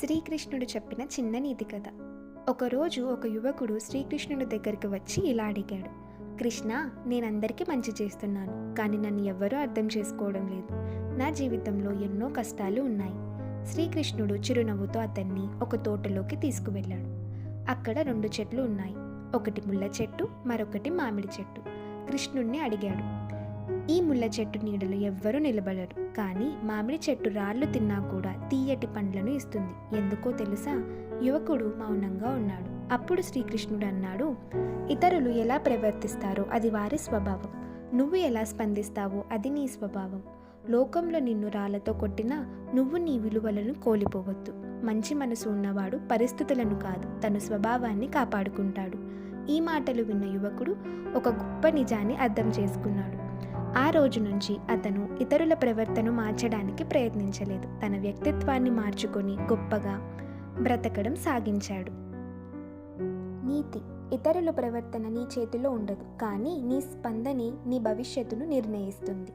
శ్రీకృష్ణుడు చెప్పిన చిన్న నీతి కథ. ఒకరోజు ఒక యువకుడు శ్రీకృష్ణుడి దగ్గరికి వచ్చి ఇలా అడిగాడు. కృష్ణ, నేనందరికీ మంచి చేస్తున్నాను, కానీ నన్ను ఎవ్వరూ అర్థం చేసుకోవడం లేదు. నా జీవితంలో ఎన్నో కష్టాలు ఉన్నాయి. శ్రీకృష్ణుడు చిరునవ్వుతో అతన్ని ఒక తోటలోకి తీసుకువెళ్ళాడు. అక్కడ 2 చెట్లు ఉన్నాయి. ఒకటి ముళ్ళ చెట్టు, మరొకటి మామిడి చెట్టు. కృష్ణుణ్ణి అడిగాడు, ఈ ముళ్ళ చెట్టు నీడలో ఎవ్వరూ నిలబడరు, కానీ మామిడి చెట్టు రాళ్ళు తిన్నా కూడా తీయటి పండ్లను ఇస్తుంది. ఎందుకో తెలుసా? యువకుడు మౌనంగా ఉన్నాడు. అప్పుడు శ్రీకృష్ణుడు అన్నాడు, ఇతరులు ఎలా ప్రవర్తిస్తారో అది వారి స్వభావం. నువ్వు ఎలా స్పందిస్తావో అది నీ స్వభావం. లోకంలో నిన్ను రాళ్లతో కొట్టినా నువ్వు నీ విలువలను కోల్పోవద్దు. మంచి మనసు ఉన్నవాడు పరిస్థితులను కాదు, తన స్వభావాన్ని కాపాడుకుంటాడు. ఈ మాటలు విన్న యువకుడు ఒక గొప్ప నిజాన్ని అర్థం చేసుకున్నాడు. ఆ రోజు నుంచి అతను ఇతరుల ప్రవర్తన మార్చడానికి ప్రయత్నించలేదు. తన వ్యక్తిత్వాన్ని మార్చుకొని గొప్పగా బ్రతకడం సాగించాడు. నీతి: ఇతరుల ప్రవర్తన నీ చేతిలో ఉండదు, కానీ నీ స్పందనే నీ భవిష్యత్తును నిర్ణయిస్తుంది.